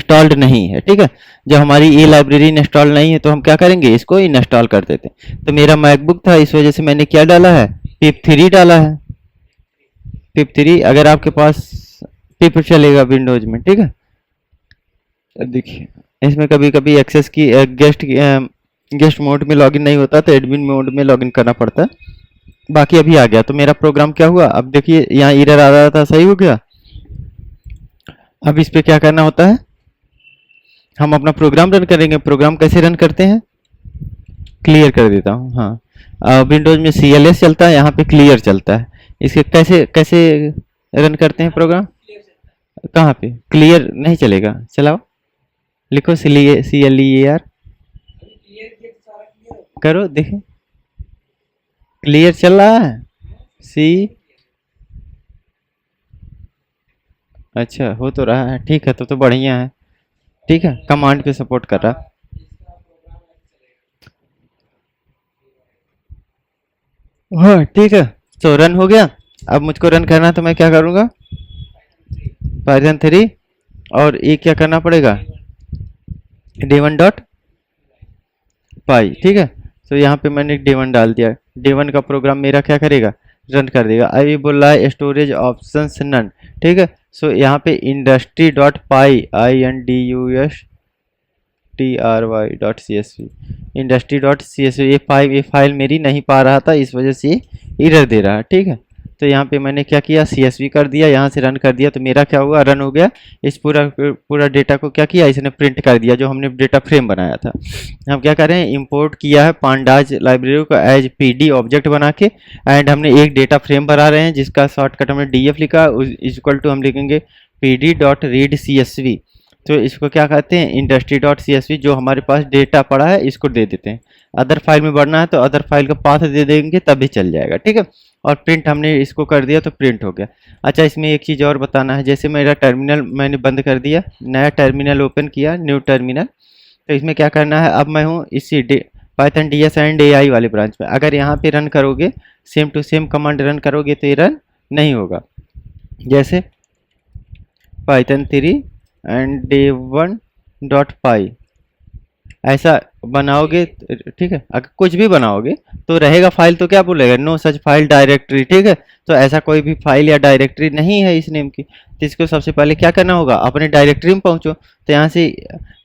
Installed नहीं है, ठीक है। जब हमारी ये लाइब्रेरी इंस्टॉल नहीं है तो हम क्या करेंगे, इसको इंस्टॉल कर देते हैं। तो मेरा मैकबुक था, इस वजह से मैंने क्या डाला है, पिप3 डाला है। पिप3 अगर आपके पास पिप चलेगा विंडोज में, ठीक है। अब देखिए इसमें कभी कभी एक्सेस की गेस्ट मोड में लॉगिन नहीं होता तो एडमिन मोड में लॉगिन करना पड़ता है। बाकी अभी आ गया। तो मेरा प्रोग्राम क्या हुआ, अब देखिए यहाँ एरर आ रहा था, सही हो गया। अब इस पे क्या करना होता है, हम अपना प्रोग्राम रन करेंगे। प्रोग्राम कैसे रन करते हैं, क्लियर कर देता हूँ। हाँ, विंडोज में CLS चलता है, यहाँ पे क्लियर चलता है। इसके कैसे कैसे रन करते हैं प्रोग्राम, कहाँ पे क्लियर नहीं चलेगा, चलाओ, लिखो CLEAR, करो देखें, क्लियर चल रहा है। सी अच्छा हो तो रहा है, ठीक है, तो बढ़िया है, ठीक है, कमांड पे सपोर्ट कर रहा। हाँ ठीक है, तो रन हो गया। अब मुझको रन करना है तो मैं क्या करूँगा, पाइथन 3, और ये क्या करना पड़ेगा, d1.py, ठीक है। तो यहाँ पे मैंने d1 डाल दिया। d1 का प्रोग्राम मेरा क्या करेगा, रन कर देगा। अभी बोल रहा है स्टोरेज ऑप्शंस नन, ठीक है। सो यहाँ पे industry.py, industry.csv, industry.csv, ये फाइल मेरी नहीं पा रहा था, इस वजह से एरर दे रहा है, ठीक है। तो यहाँ पे मैंने क्या किया, CSV कर दिया, यहाँ से रन कर दिया, तो मेरा क्या हुआ, रन हो गया। इस पूरा पूरा डेटा को क्या किया, इसने प्रिंट कर दिया, जो हमने डेटा फ्रेम बनाया था। हम क्या कर रहे हैं, इंपोर्ट किया है पांडाज लाइब्रेरी को एज PD ऑब्जेक्ट बना के, एंड हमने एक डेटा फ्रेम बना रहे हैं जिसका शॉर्टकट हमने DF लिखा, इक्वल टू हम लिखेंगे PD.read.csv। तो इसको क्या कहते हैं, industry.csv, जो हमारे पास डेटा पड़ा है इसको दे देते हैं। अदर फाइल में बढ़ना है तो अदर फाइल का पाथ दे देंगे तभी चल जाएगा, ठीक है। और प्रिंट हमने इसको कर दिया तो प्रिंट हो गया। अच्छा, इसमें एक चीज़ और बताना है, जैसे मेरा टर्मिनल मैंने बंद कर दिया, नया टर्मिनल ओपन किया, न्यू टर्मिनल। तो इसमें क्या करना है, अब मैं हूँ इसी पाइथन DS एंड AI वाले ब्रांच में। अगर यहाँ पे रन करोगे, same to same command run करोगे तो ये रन नहीं होगा। जैसे पाइथन 3 एंड d1.py ऐसा बनाओगे, ठीक है। अगर कुछ भी बनाओगे तो रहेगा फाइल, तो क्या बोलेगा, नो सच फाइल डायरेक्टरी, ठीक है। तो ऐसा कोई भी फाइल या डायरेक्टरी नहीं है इस नेम की। तो इसको सबसे पहले क्या करना होगा, अपने डायरेक्टरी में पहुंचो। तो यहाँ से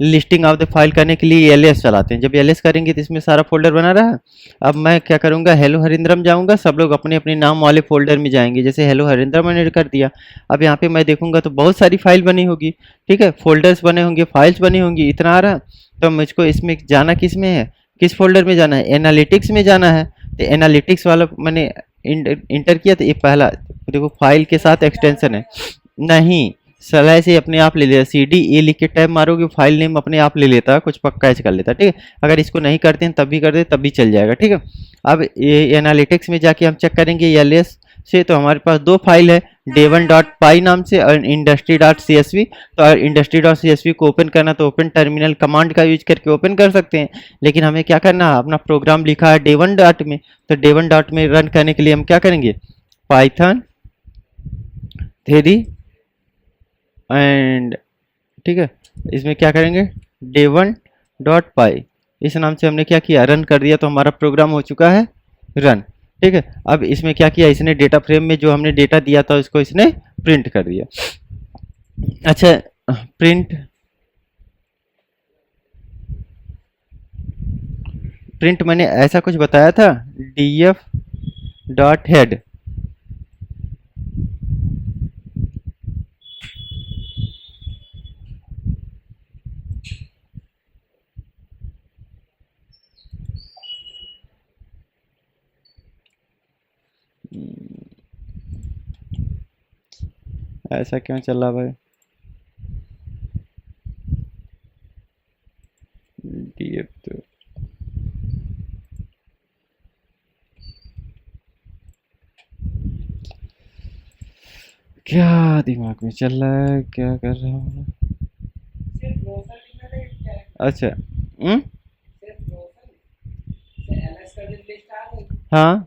लिस्टिंग ऑफ द फाइल करने के लिए LS चलाते हैं। जब LS करेंगे तो इसमें सारा फोल्डर बना रहा है। अब मैं क्या करूँगा, हेलो हरिंद्रम जाऊँगा, सब लोग अपने अपने नाम वाले फोल्डर में जाएंगे। जैसे हेलो हरिंद्रम मैंने कर दिया। अब यहाँ पे मैं देखूंगा तो बहुत सारी फाइल बनी होगी, ठीक है, फोल्डर्स बने होंगे, फाइल्स बनी होंगी, इतना आ रहा। तो मुझको इसमें जाना किस में है, किस फोल्डर में जाना है, एनालिटिक्स में जाना है। तो एनालिटिक्स वाला मैंने इंटर किया, तो ये पहला देखो फाइल के साथ एक्सटेंशन है, नहीं सलाह से अपने आप ले लेता, CD लिख के टैब मारोगे फाइल नेम अपने आप ले लेता, कुछ पक्का ऐसे कर लेता, ठीक है। अगर इसको नहीं करते हैं तब भी कर दे तब भी चल जाएगा, ठीक है। अब ये एनालिटिक्स में जाके हम चेक करेंगे LS से, तो हमारे पास दो फाइल है, d1.py नाम से और industry.csv। तो अगर industry.csv को ओपन करना तो ओपन टर्मिनल कमांड का यूज करके ओपन कर सकते हैं। लेकिन हमें क्या करना है, अपना प्रोग्राम लिखा है d1 डॉट में, तो d1 डॉट में रन करने के लिए हम क्या करेंगे, पाइथन 3 एंड, ठीक है, इसमें क्या करेंगे d1.py, इस नाम से हमने क्या किया, रन कर दिया, तो हमारा प्रोग्राम हो चुका है रन, ठीक है। अब इसमें क्या किया, इसने डेटा फ्रेम में जो हमने डेटा दिया था उसको इसने प्रिंट कर दिया। अच्छा, प्रिंट प्रिंट मैंने ऐसा कुछ बताया था, df.head, ऐसा क्यों चल रहा भाई, df तो क्या दिमाग में चल रहा है, क्या कर रहा हूँ। अच्छा, हाँ,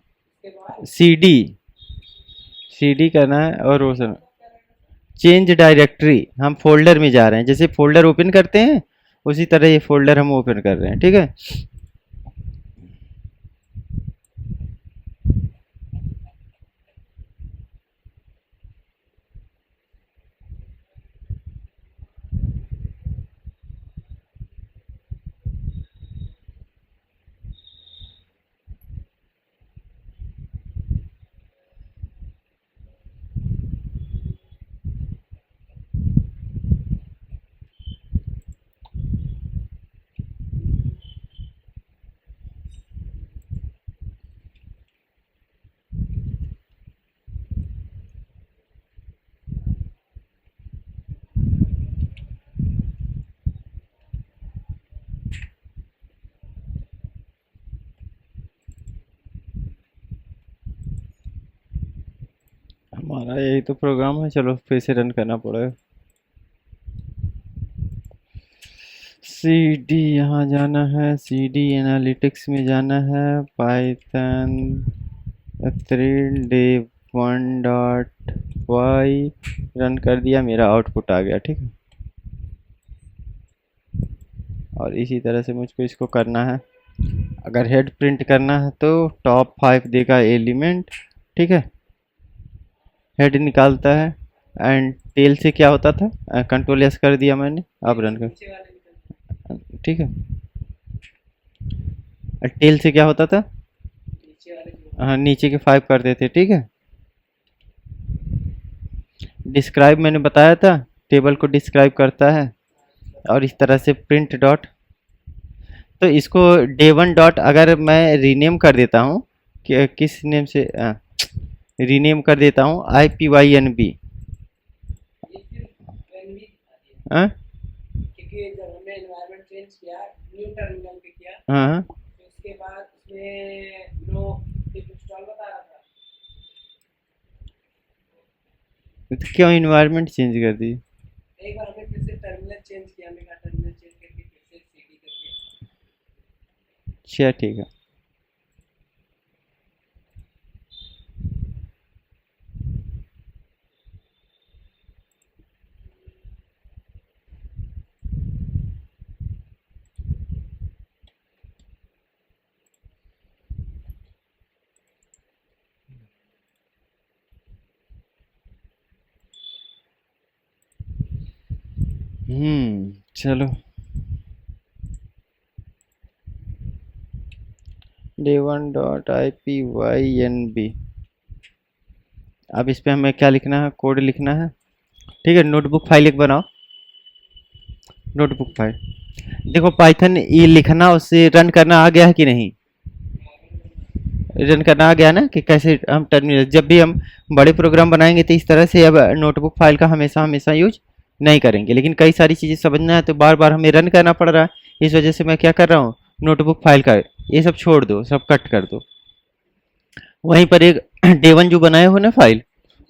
CD करना है और रोशन, चेंज डायरेक्टरी, हम फोल्डर में जा रहे हैं, जैसे फोल्डर ओपन करते हैं उसी तरह ये फोल्डर हम ओपन कर रहे हैं, ठीक है। हमारा यही तो प्रोग्राम है, चलो फिर से रन करना पड़ेगा। सी डी यहाँ जाना है, सी डी एनालिटिक्स में जाना है, पाइथन 3 डे 1.y रन कर दिया, मेरा आउटपुट आ गया, ठीक है। और इसी तरह से मुझको इसको करना है। अगर हेड प्रिंट करना है तो टॉप 5 देगा एलिमेंट, ठीक है, हेड निकालता है। एंड टेल से क्या होता था, कंट्रोल एस कर दिया मैंने, अब रन कर, ठीक है। टेल से क्या होता था, हाँ नीचे के 5 कर देते, ठीक है। डिस्क्राइब मैंने बताया था, टेबल को डिस्क्राइब करता है। और इस तरह से प्रिंट डॉट, तो इसको डे 1 डॉट अगर मैं रीनेम कर देता हूँ, किस नेम से रीनेम कर देता हूँ, IPYNB, क्योंकि जब हमने एनवायरनमेंट चेंज किया न्यू टर्मिनल पे किया, हाँ तो उसके बाद उसमें नो इंस्टॉल बता रहा था। तो क्यों इन्वायरमेंट चेंज कर दी? एक बार हमने फिर से टर्मिनल चेंज किया, हमने कहा टर्मिनल चेंज करके फिर से सीडी करके। अच्छा ठीक है। चलो day1.ipynb, अब इस पे हमें क्या लिखना है, कोड लिखना है, ठीक है। नोटबुक फाइल एक बनाओ, नोटबुक फाइल। देखो पाइथन ये लिखना उससे रन करना आ गया है कि नहीं, रन करना आ गया ना, कि कैसे हम टर्मिनल, जब भी हम बड़े प्रोग्राम बनाएंगे तो इस तरह से अब नोटबुक फाइल का हमेशा हमेशा यूज नहीं करेंगे, लेकिन कई सारी चीज़ें समझना है तो बार बार हमें रन करना पड़ रहा है। इस वजह से मैं क्या कर रहा हूँ, नोटबुक फाइल का ये सब छोड़ दो, सब कट कर दो। वहीं पर एक डे 1 जो बनाए हो ना फाइल,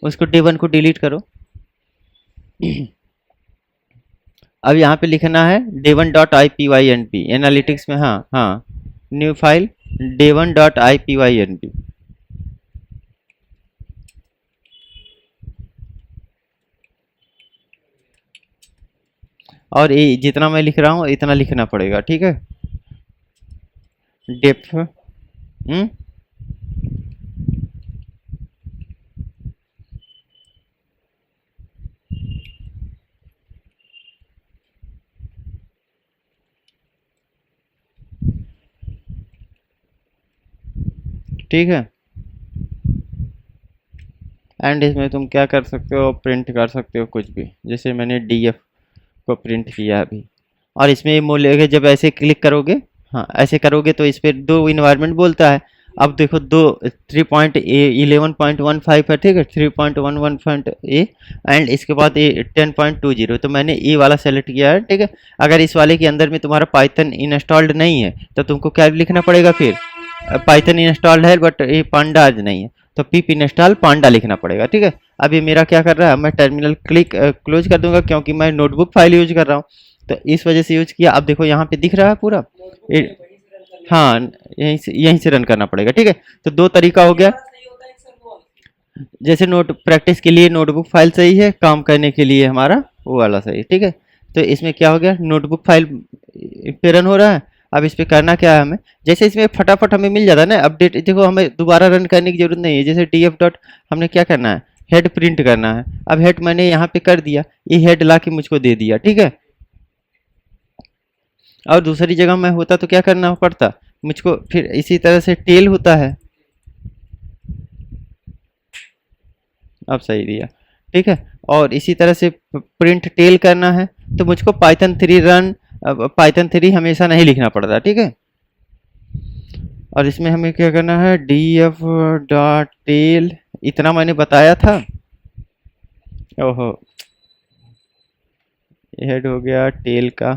उसको डे 1 को डिलीट करो। अब यहाँ पे लिखना है day1.ipynb एनालिटिक्स में, हाँ हाँ, न्यू फाइल day1.ipynb। और ये जितना मैं लिख रहा हूँ इतना लिखना पड़ेगा, ठीक है। डेप्थ, ठीक है। एंड इसमें तुम क्या कर सकते हो, प्रिंट कर सकते हो कुछ भी, जैसे मैंने DF को प्रिंट किया अभी। और इसमें ये मूल्य जब ऐसे क्लिक करोगे, हाँ ऐसे करोगे तो इस पर 2 इन्वायरमेंट बोलता है। अब देखो 3.11.15 है, ठीक है, 3.11.a एंड इसके बाद ये 10.20, तो मैंने ये वाला सेलेक्ट किया है, ठीक है। अगर इस वाले के अंदर में तुम्हारा पाइथन इंस्टॉल्ड नहीं है तो तुमको क्या लिखना पड़ेगा, फिर पाइथन इंस्टॉल्ड है बट ये पांडाज नहीं है तो पिप इंस्टॉल पांडा लिखना पड़ेगा, ठीक है। अब ये मेरा क्या कर रहा है, मैं टर्मिनल क्लोज कर दूंगा क्योंकि मैं नोटबुक फाइल यूज कर रहा हूँ, तो इस वजह से यूज किया। अब देखो यहाँ पे दिख रहा है पूरा, हाँ यहीं से रन करना पड़ेगा, ठीक है। तो 2 तरीका हो गया, जैसे नोट प्रैक्टिस के लिए नोटबुक फाइल सही है, काम करने के लिए हमारा वो वाला सही है, ठीक है। तो इसमें क्या हो गया, नोटबुक फाइल पे रन हो रहा है। अब इस पे करना क्या है हमें, जैसे इसमें फटाफट हमें मिल जाता है ना अपडेट, देखो हमें दोबारा रन करने की जरूरत नहीं है। जैसे df डॉट हमने क्या करना है, हेड प्रिंट करना है। अब हेड मैंने यहाँ पे कर दिया, ये हेड ला के मुझको दे दिया, ठीक है। और दूसरी जगह मैं होता तो क्या करना पड़ता मुझको, फिर इसी तरह से टेल होता है। अब सही दिया, ठीक है। और इसी तरह से प्रिंट टेल करना है, तो मुझको पाइथन 3 रन, पाइथन 3 हमेशा नहीं लिखना पड़ता, ठीक है। और इसमें हमें क्या करना है, df डॉट टेल, इतना मैंने बताया था। ओहो, हेड हो गया टेल का,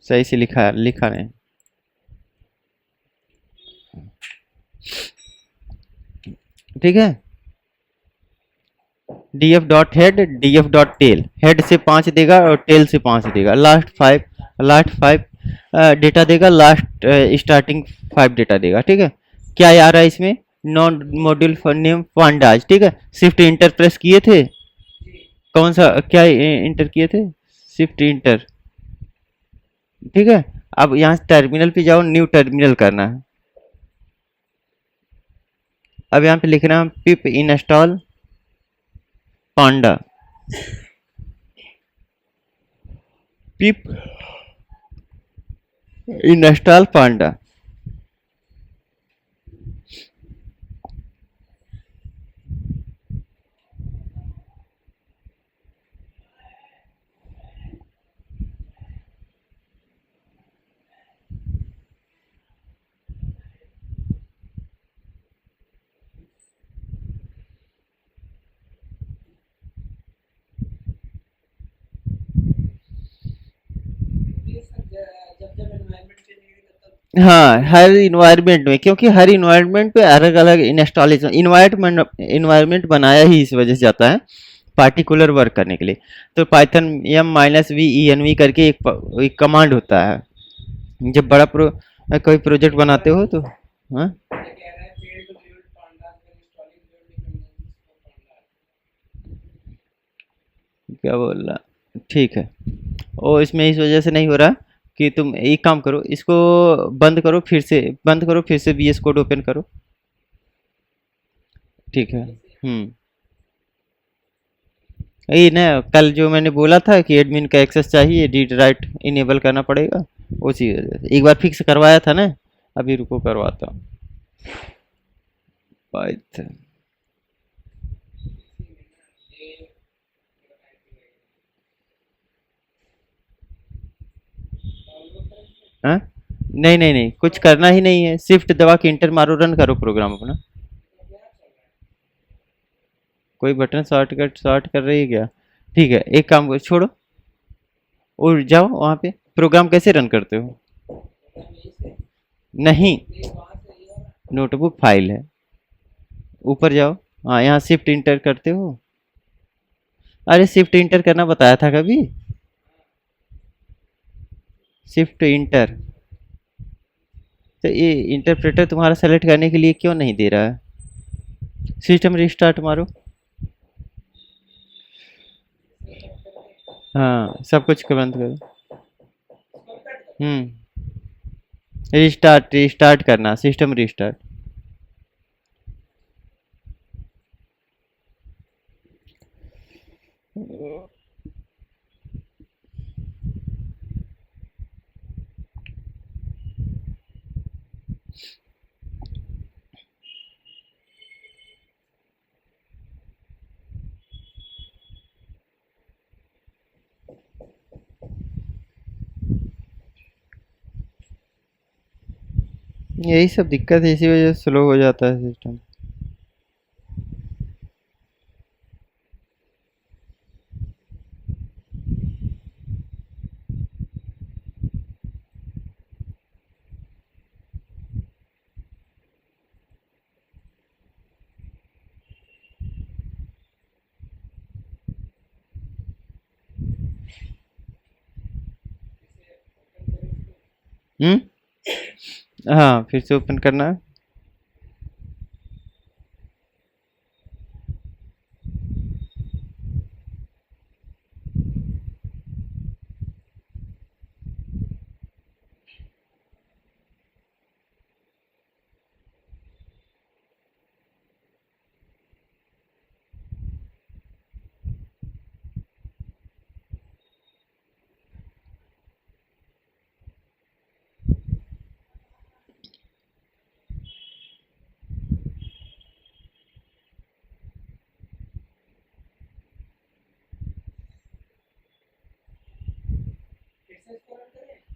सही से लिखा लिखा नहीं, ठीक है। df dot head, df dot tail, head से 5 देगा और टेल से 5 देगा, लास्ट 5 डेटा देगा, लास्ट स्टार्टिंग 5 डेटा देगा, ठीक है। क्या आ रहा है इसमें, नॉन मॉड्यूल नेम पांडाज, ठीक है। शिफ्ट इंटर प्रेस किए थे, कौन सा क्या इंटर किए थे, शिफ्ट इंटर, ठीक है। अब यहाँ टर्मिनल पे जाओ, न्यू टर्मिनल करना है। अब यहाँ पे लिखना है पिप इंस्टॉल पांडा, पिप इंस्टॉल पांडा। ये सर जब जब एनवायरनमेंट चेंज होगी तब हाँ, हर इन्वायरमेंट में, क्योंकि हर इन्वायरमेंट पे अलग अलग इंस्टॉलेशन, इन्वायरमेंट बनाया ही इस वजह से जाता है, पार्टिकुलर वर्क करने के लिए। तो पाइथन -v करके एक कमांड होता है, जब बड़ा कोई प्रोजेक्ट बनाते हो तो। हाँ, ये कह रहा है fail to build pandas when installing web dependencies for pandas। क्या बोल रहा, ठीक है। ओ, इसमें इस वजह से नहीं हो रहा कि तुम एक काम करो, इसको बंद करो, फिर से बंद करो, फिर से VS कोड ओपन करो, ठीक है। ये ना, कल जो मैंने बोला था कि एडमिन का एक्सेस चाहिए, रीड राइट इनेबल करना पड़ेगा, उसी वजह से एक बार फिक्स करवाया था ना। अभी रुको करवाता हूँ, पाइथन। हाँ, नहीं नहीं नहीं, कुछ करना ही नहीं है, शिफ्ट दबा के इंटर मारो, रन करो प्रोग्राम अपना। कोई बटन शॉर्ट कर रही है क्या, ठीक है। एक काम करो, छोड़ो और जाओ वहाँ पे, प्रोग्राम कैसे रन करते हो, नहीं, नोटबुक फाइल है, ऊपर जाओ। हाँ, यहाँ शिफ्ट इंटर करते हो, अरे शिफ्ट इंटर करना बताया था कभी, शिफ्ट इंटर। तो ये इंटरप्रेटर तुम्हारा सेलेक्ट करने के लिए क्यों नहीं दे रहा है, सिस्टम रिस्टार्ट मारो। हाँ, सब कुछ को बंद करो। रिस्टार्ट रिस्टार्ट करना, सिस्टम रिस्टार्ट। यही सब दिक्कत है, इसी वजह से स्लो हो जाता है सिस्टम। हाँ, फिर से ओपन करना है।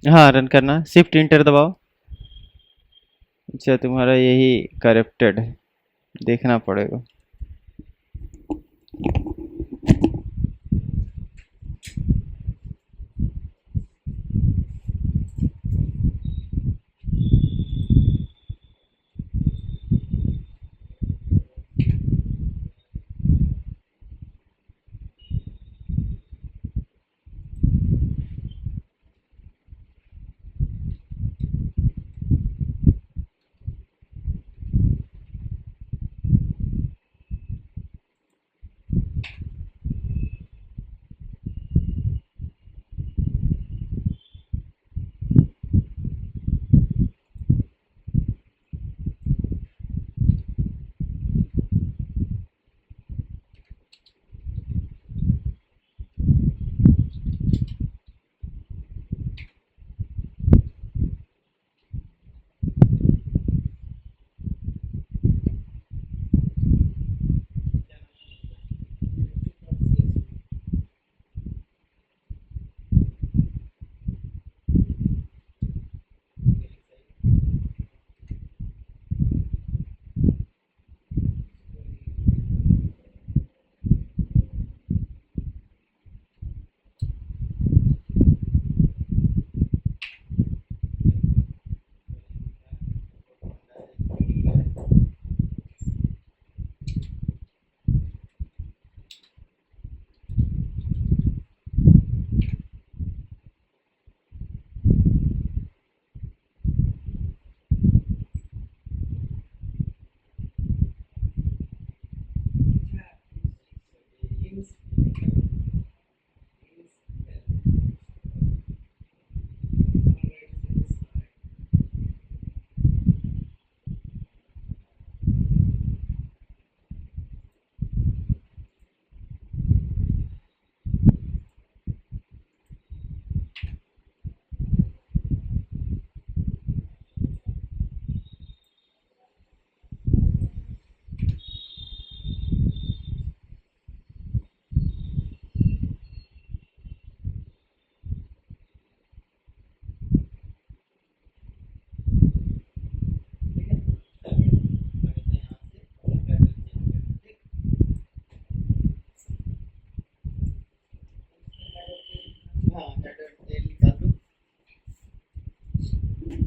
हाँ रन करना, शिफ्ट इंटर दबाओ। अच्छा तुम्हारा यही करप्टेड है, देखना पड़ेगा।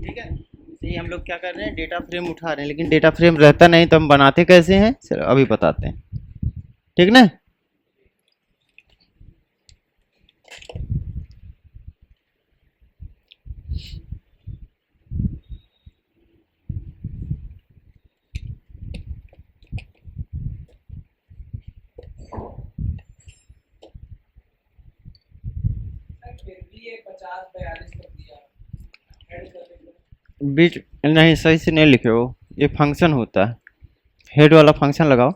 ठीक है, तो ये हम लोग क्या कर रहे हैं, डेटा फ्रेम उठा रहे हैं, लेकिन डेटा फ्रेम रहता नहीं तो हम बनाते कैसे हैं, चलो अभी बताते हैं। ठीक ना। फिर भी ये 50 42 कर दिया ऐड करने को। बीच नहीं, सही से नहीं लिखे हो, ये फंक्शन होता है, हेड वाला फंक्शन लगाओ।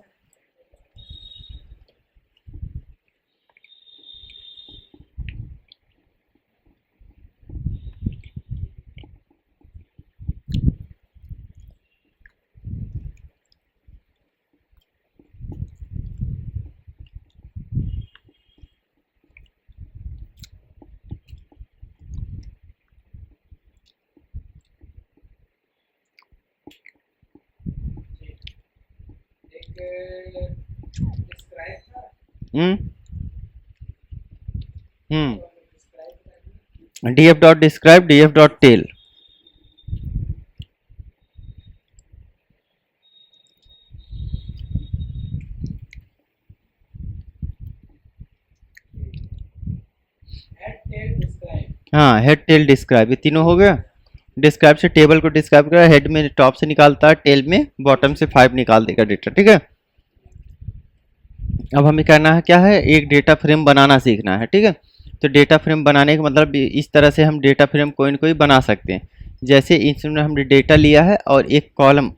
एक डिस्क्राइब था हम्म हम्म तो डिस्क्राइब करना। df dot describe, df dot tail. Head tail describe. हाँ हेड टेल डिस्क्राइब, ये तीनों हो गया। डिस्क्राइब से टेबल को डिस्क्राइब करा, हेड में टॉप से निकालता है, टेल में बॉटम से 5 निकाल देगा डेटा। ठीक है, अब हमें करना है क्या है, एक डेटा फ्रेम बनाना सीखना है। ठीक है, तो डेटा फ्रेम बनाने का मतलब इस तरह से हम डेटा फ्रेम कोई ना कोई बना सकते हैं। जैसे इसमें हमने डेटा लिया है और एक कॉलम,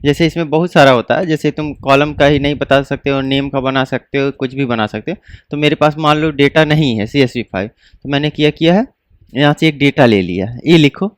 जैसे इसमें बहुत सारा होता है, जैसे तुम कॉलम का ही नहीं बता सकते हो, नेम का बना सकते हो, कुछ भी बना सकते हो। तो मेरे पास मान लो डेटा नहीं है CSV फाइल, तो मैंने क्या किया है, यहाँ से एक डेटा ले लिया है, ये लिखो।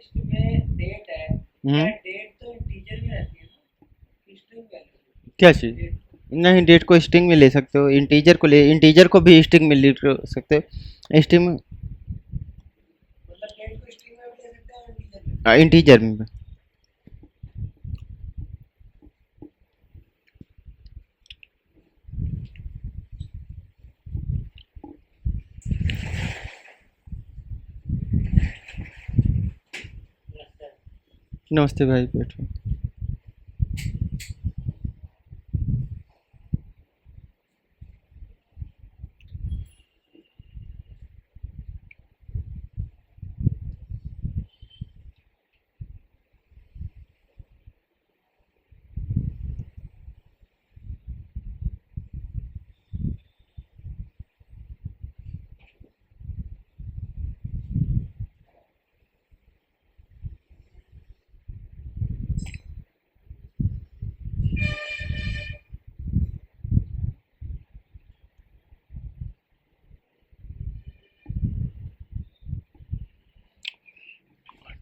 टेक्स्ट में डेट है, क्या हम्म। डेट तो इंटीजर में रहती है ना, स्ट्रिंग वैल्यू क्या चीज? डेट, नहीं, डेट को स्ट्रिंग में ले सकते हो, इंटीजर को भी स्ट्रिंग में ले सकते हो, स्ट्रिंग में। मतलब डेट को स्ट्रिंग में भी ले सकते हैं और इंटीजर में भी। इंटीजर में। नमस्ते भाई, बैठो।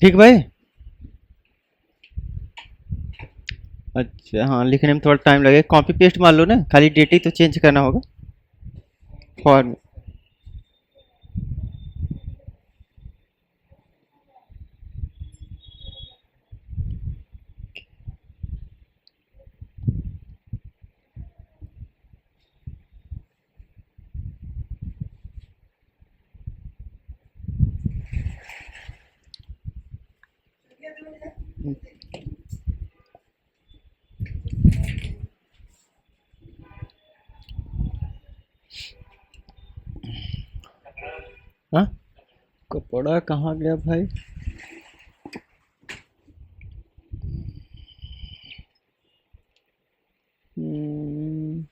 ठीक भाई। अच्छा, हाँ, लिखने में थोड़ा टाइम लगेगा, कॉपी पेस्ट मान लो ना, खाली डेट ही तो चेंज करना होगा, फॉर्म। हाँ, कपड़ा कहाँ गया भाई? हम्म,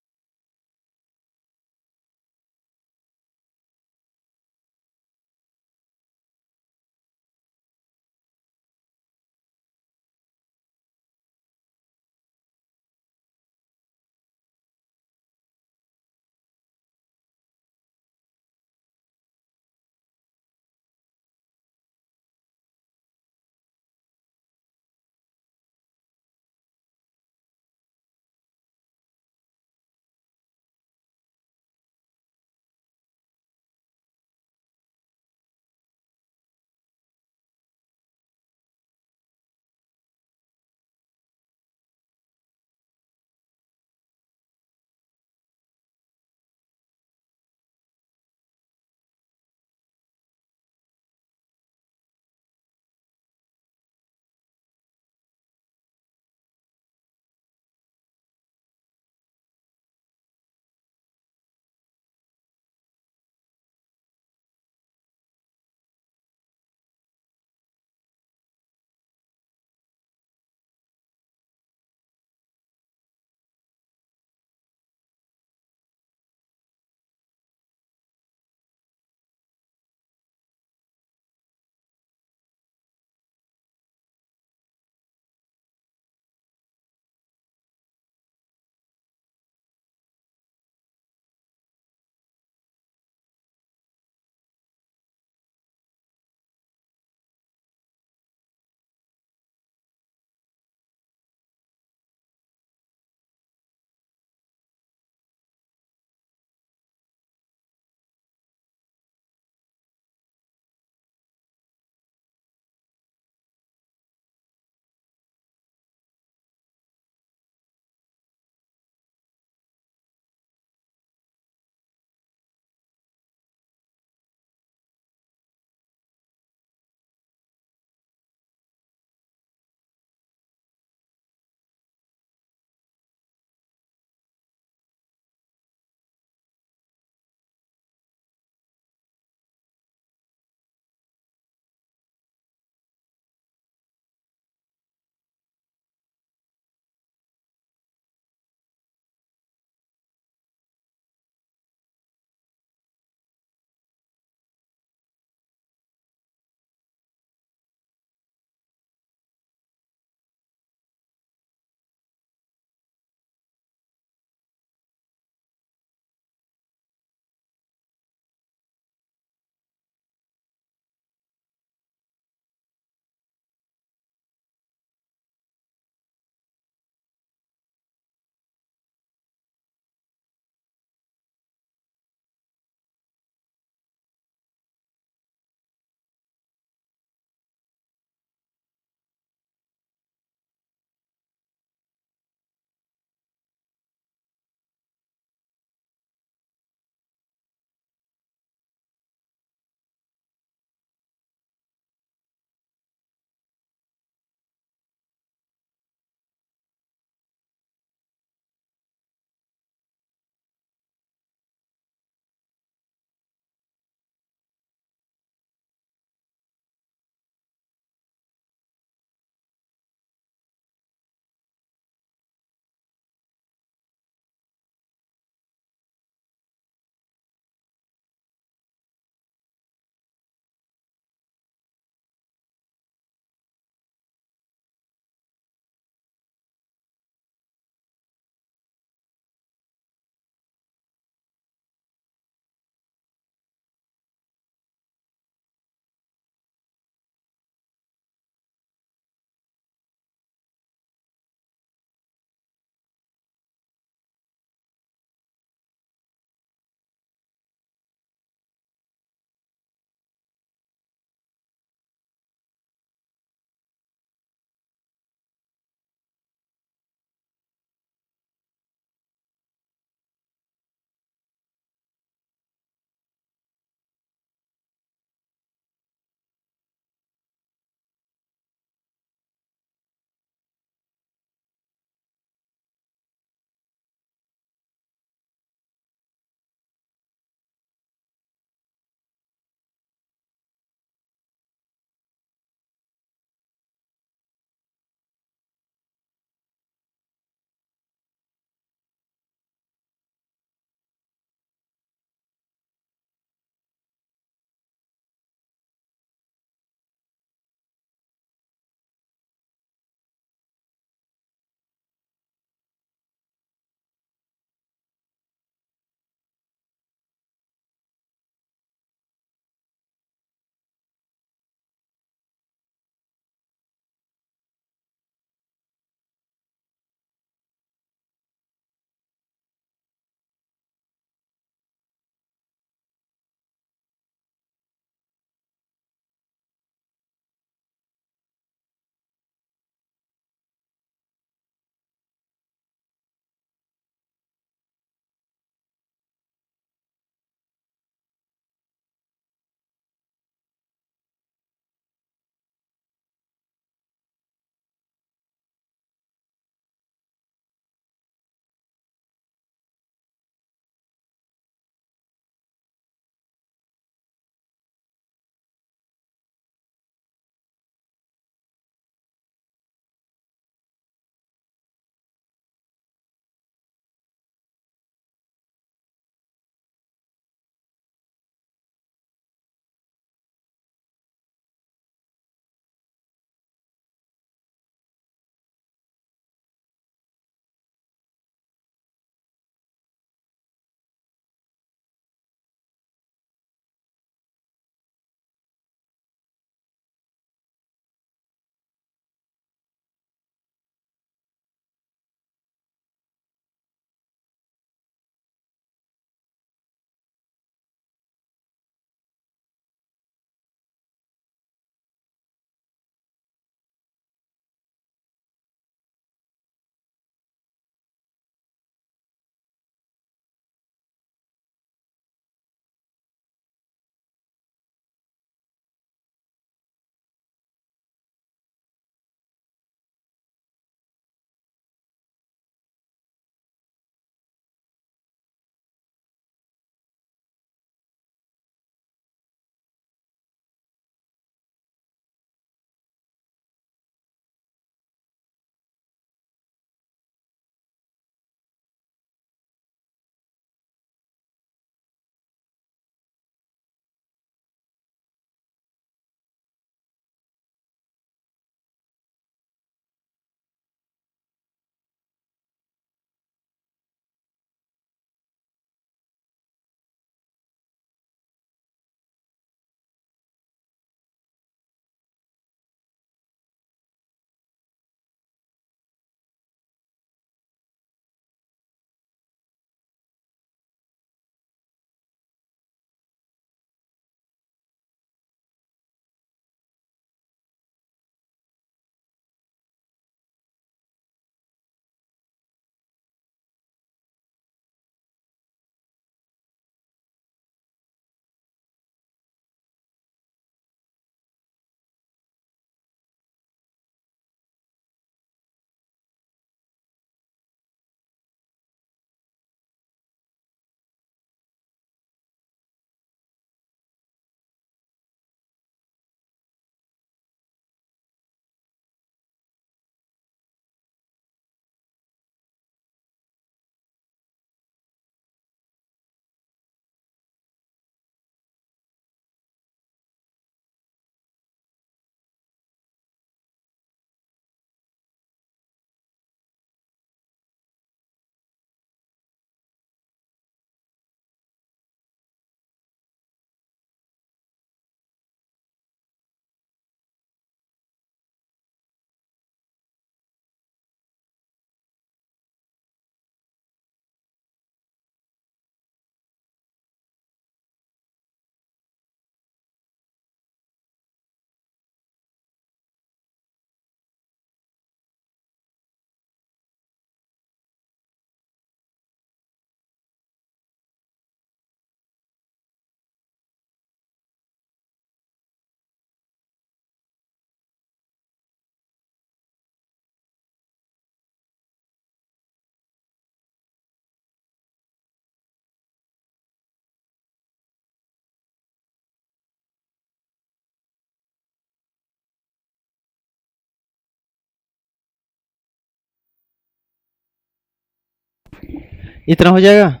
इतना हो जाएगा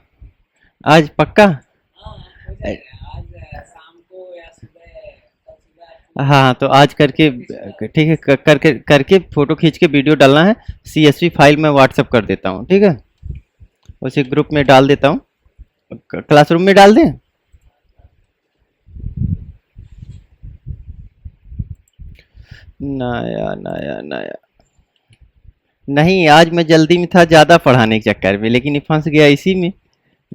आज पक्का? हाँ हो जाएगा आज शाम को या सुबह कल सुबह आप हाँ तो आज करके ठीक है, करके करके फोटो खींच के वीडियो डालना है। CSV फाइल में व्हाट्सअप कर देता हूँ, ठीक है, उसी ग्रुप में डाल देता हूँ। क्लासरूम में डाल दें? नया नया नया नहीं, आज मैं जल्दी में था ज़्यादा पढ़ाने के चक्कर में, लेकिन ये फंस गया इसी में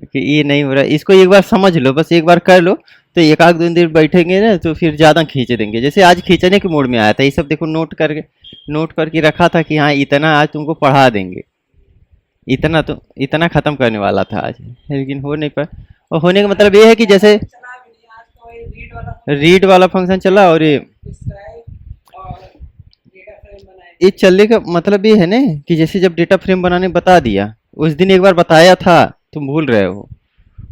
कि ये नहीं हो रहा। इसको एक बार समझ लो, बस एक बार कर लो, तो एक आध दो दिन बैठेंगे ना तो फिर ज़्यादा खींच देंगे। जैसे आज खींचने के मूड में आया था, ये सब देखो नोट करके रखा था कि हाँ इतना आज तुमको पढ़ा देंगे, इतना तो इतना ख़त्म करने वाला था आज, लेकिन हो नहीं पाया। और होने का मतलब ये है कि जैसे चला भी नहीं आज तो वही रीड वाला फंक्शन चला, और ये डिस्क्राइब और डेटा फ्रेम बनाए ये चलने का मतलब ये है ना कि जैसे जब डेटा फ्रेम बनाने बता दिया, उस दिन एक बार बताया था, तुम भूल रहे हो।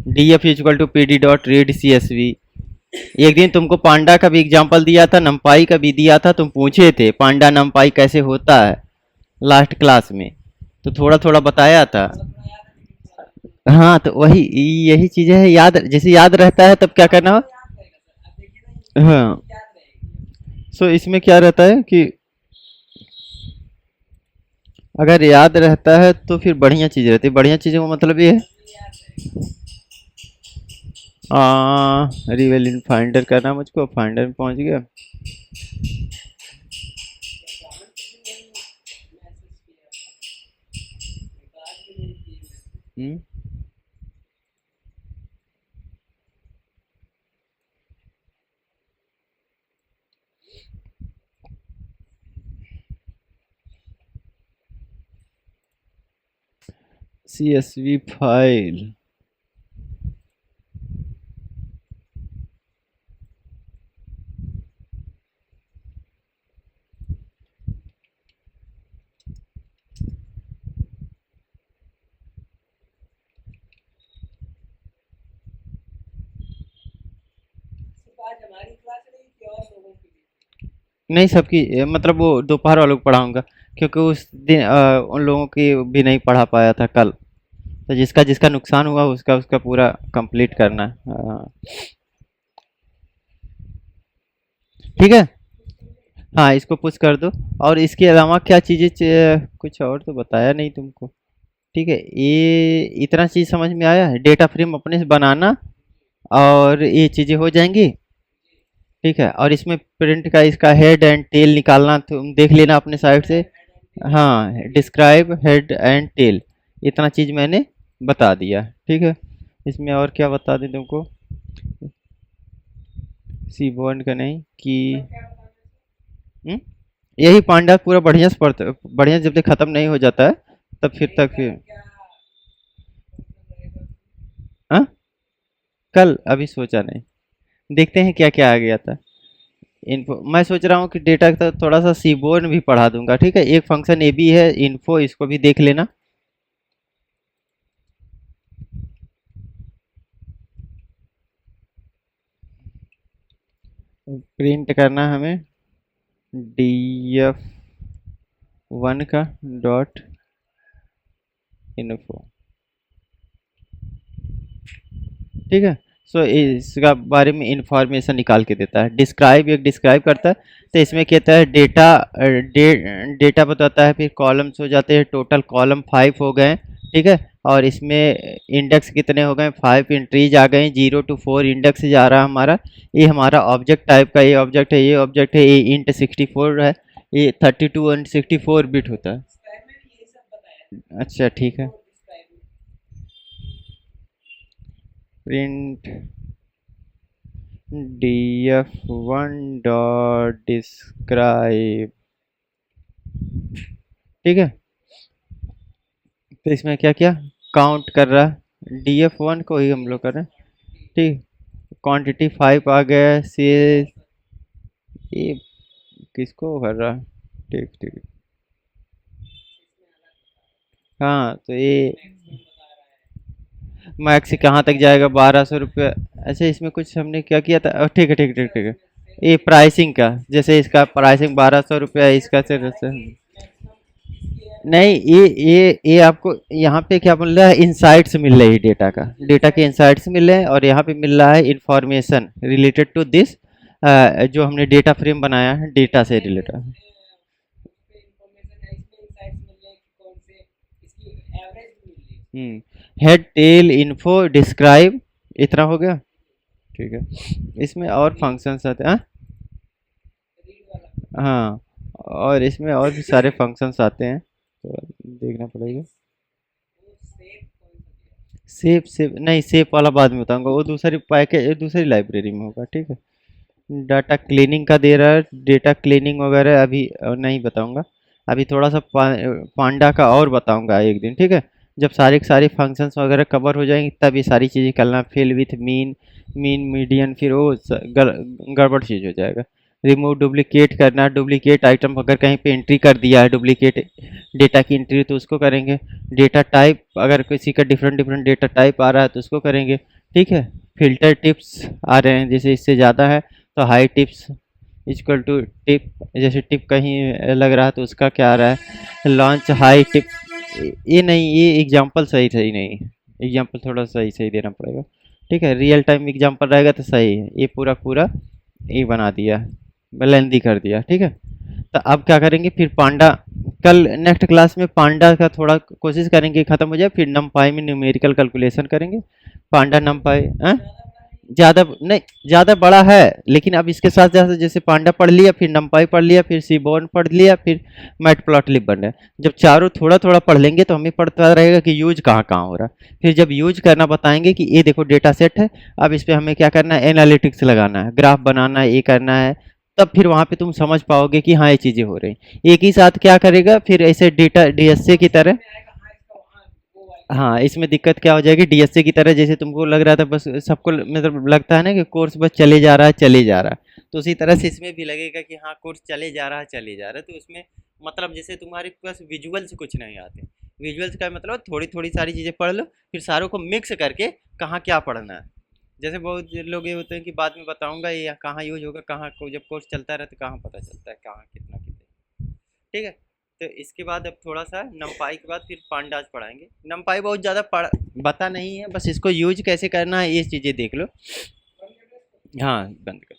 DF equal to PD dot read CSV। एक दिन तुमको पांडा का भी एग्जाम्पल दिया था, नमपाई का भी दिया था, तुम पूछे थे पांडा नमपाई कैसे होता है लास्ट क्लास में, तो थोड़ा थोड़ा बताया था। थोड़ा याद है लेकिन हाँ तो वही यही चीजें है, याद जैसे याद रहता है तब क्या करना हो। याद रहेगा सर अब देखिए ना ये हाँ याद रहेगी सो इसमें क्या रहता है कि अगर याद रहता है तो फिर बढ़िया चीज रहती है। बढ़िया चीज़ों का मतलब ये है, ये याद रहेगा रिवेल इन फाइंडर करना मुझको, फाइंडर में पहुंच गया। ब्राह्मण किसी ने मैसेज किया बात भी नहीं की मैसेज हम्म CSV फाइल, सिर्फ आज हमारी क्लास रही कि और लोगों की भी नहीं सबकी मतलब वो दोपहर वालों को पढ़ाऊंगा, क्योंकि उस दिन उन लोगों की भी नहीं पढ़ा पाया था कल, तो जिसका जिसका नुकसान हुआ उसका उसका पूरा कंप्लीट करना है। ठीक है, हाँ इसको पुश कर दो। और इसके अलावा क्या चीज़ें कुछ और तो बताया नहीं तुमको। ठीक है, ये इतना चीज़ समझ में आया है, डेटा फ्रेम अपने से बनाना और ये चीज़ें हो जाएंगी। ठीक है, और इसमें प्रिंट का इसका हेड एंड टेल निकालना तुम देख लेना अपने साइड से। हाँ डिस्क्राइब हेड एंड टेल, इतना चीज़ मैंने बता दिया। ठीक है, इसमें और क्या बता दें तुमको, सी बॉन्ड का नहीं कि तब क्या बताना है हम्म? यही पांडा पूरा बढ़िया से पढ़ते, बढ़िया जब तक खत्म नहीं हो जाता है तब फिर ये तक कल फिर क्या मतलब रहेगा हाँ कल अभी सोचा नहीं, देखते हैं क्या क्या आ गया था। इन्फो मैं सोच रहा हूँ कि डेटा का थोड़ा सा सीबोर्न भी पढ़ा दूंगा। ठीक है, एक फंक्शन ए भी है इन्फो, इसको भी देख लेना। प्रिंट करना हमें DF1 का डॉट इन्फो। ठीक है, सो इसका बारे में इंफॉर्मेशन निकाल के देता है। डिस्क्राइब एक डिस्क्राइब करता है, तो इसमें कहता है डेटा डेटा बताता है, फिर कॉलम्स हो जाते हैं, टोटल कॉलम 5 हो गए। ठीक है, और इसमें इंडेक्स कितने हो गए, 5 एंट्रीज आ गए, 0 to 4 इंडेक्स जा रहा है हमारा। ये हमारा ऑब्जेक्ट टाइप का ये ऑब्जेक्ट है, ये ऑब्जेक्ट है, ये इंट 64 है, ये 32 एंड 64 बिट होता है। डिस्क्राइब में भी यही सब बताया अच्छा ठीक है, और डिस्क्राइब में प्रिंट df1 डॉट डिस्क्राइब। ठीक है, तो इसमें क्या क्या काउंट कर रहा है, df1 को ही हम लोग कर रहे हैं। ठीक, क्वांटिटी 5 आ गया, से ये किसको कर रहा है। ठीक ठीक, हाँ तो ये मैक्सिमम बता रहा है मैक्स कहाँ तक जाएगा, 1200 रुपये। अच्छा इसमें कुछ हमने क्या किया था, ठीक है ठीक ठीक ठीक है, ये प्राइसिंग का, जैसे इसका प्राइसिंग 1200 रुपया है, इसका सिर्फ मैक्सिमम इसकी है नहीं, ये आपको यहाँ पे क्या मिल रहा है, इंसाइट्स मिल रही है डेटा का, डेटा के इंसाइट्स मिल रहे हैं, और यहाँ पे मिल रहा है इंफॉर्मेशन रिलेटेड टू दिस, जो हमने डेटा फ्रेम बनाया है डेटा से नहीं फिर रिलेटेड। उस पे इंफॉर्मेशन है, इसमें इंसाइट्स मिल रहे हैं कि कौन से इसकी एवरेज भी मिल रही है। हेड टेल इन्फो डिस्क्राइब, इतना हो गया। ठीक है, इसमें और रीड फंक्शंस आते हैं, हाँ। रीड वाला हाँ, और इसमें और भी सारे फंक्शंस आते हैं, तो देखना पड़ेगा। वो सेव कौन सा दिया है? सेव सेव नहीं, सेव वाला बाद में बताऊंगा, वो दूसरी पैकेज दूसरी लाइब्रेरी में होगा, ठीक है। डाटा क्लीनिंग का दे रहा है, डेटा क्लीनिंग वगैरह अभी नहीं बताऊंगा। अभी थोड़ा सा पांडा का और बताऊंगा एक दिन, ठीक है। जब सारे के सारे फंक्शंस वगैरह कवर हो जाएंगे तब ये सारी चीज़ें करना, fill with mean, mean median, फिर वो गड़बड़ चीज़ हो जाएगा। रिमूव डुप्लीकेट करना, डुप्लीकेट आइटम अगर कहीं पे एंट्री कर दिया है, डुप्लीकेट डेटा की एंट्री, तो उसको करेंगे। डेटा टाइप अगर किसी का डिफरेंट डिफरेंट डेटा टाइप आ रहा है तो उसको करेंगे, ठीक है। फिल्टर टिप्स आ रहे हैं, जैसे इससे ज़्यादा है तो high tips equal to tip, जैसे टिप कहीं लग रहा है तो उसका क्या आ रहा है, लॉन्च हाई टिप। ये नहीं, ये एग्जांपल सही सही नहीं, एग्जांपल थोड़ा सही सही देना पड़ेगा, ठीक है। रियल टाइम एग्जांपल रहेगा तो सही है, ये पूरा पूरा ये बना दिया, लेंदी कर दिया, ठीक है। तो अब क्या करेंगे फिर, पांडा कल नेक्स्ट क्लास में पांडा का थोड़ा कोशिश करेंगे ख़त्म हो जाए, फिर नमपाई में न्यूमेरिकल कैलकुलेशन करेंगे। पांडा नमपाई ज़्यादा नहीं, ज़्यादा बड़ा है, लेकिन अब इसके साथ साथ जैसे पांडा पढ़ लिया, फिर नमपाई पढ़ लिया, फिर सीबोर्न पढ़ लिया, फिर मैटप्लॉटलिब बन रहा है। जब चारों थोड़ा थोड़ा पढ़ लेंगे तो हमें पता रहेगा कि यूज कहाँ कहाँ हो रहा है। फिर जब यूज करना बताएंगे कि ये देखो डेटा सेट है, अब इस पे हमें क्या करना है, एनालिटिक्स लगाना है, ग्राफ बनाना है, ये करना है, तब फिर वहाँ पे तुम समझ पाओगे कि हाँ ये चीज़ें हो रही हैं। एक ही साथ क्या करेगा फिर, ऐसे डेटा डीएसए की तरह। में आएगा, हाँ इसका वहाँ वो वाली हाँ, इसमें दिक्कत क्या हो जाएगी, डीएसए की तरह, जैसे तुमको लग रहा था बस, सबको मतलब लगता है ना कि कोर्स बस चले जा रहा है चले जा रहा है, तो उसी तरह से इसमें भी लगेगा कि हाँ कोर्स चले जा रहा है चले जा रहा है। तो इसमें मतलब जैसे तुम्हारे पास विजुअल्स कुछ नहीं आते, विजुअल्स का मतलब थोड़ी थोड़ी सारी चीज़ें पढ़ लो, फिर सारों को मिक्स करके कहाँ क्या पढ़ना है। जैसे बहुत लोग ये होते हैं कि बाद में बताऊंगा ये कहाँ यूज होगा, कहाँ को जब कोर्स चलता रहे तो कहाँ पता चलता है कहाँ कितना कितना, ठीक है। तो इसके बाद अब थोड़ा सा नमपाई के बाद फिर पांडाज पढ़ाएंगे। नमपाई बहुत ज़्यादा पढ़ बता नहीं है, बस इसको यूज कैसे करना है ये चीज़ें देख लो। बंद कर दो इसको। हाँ, बंद कर।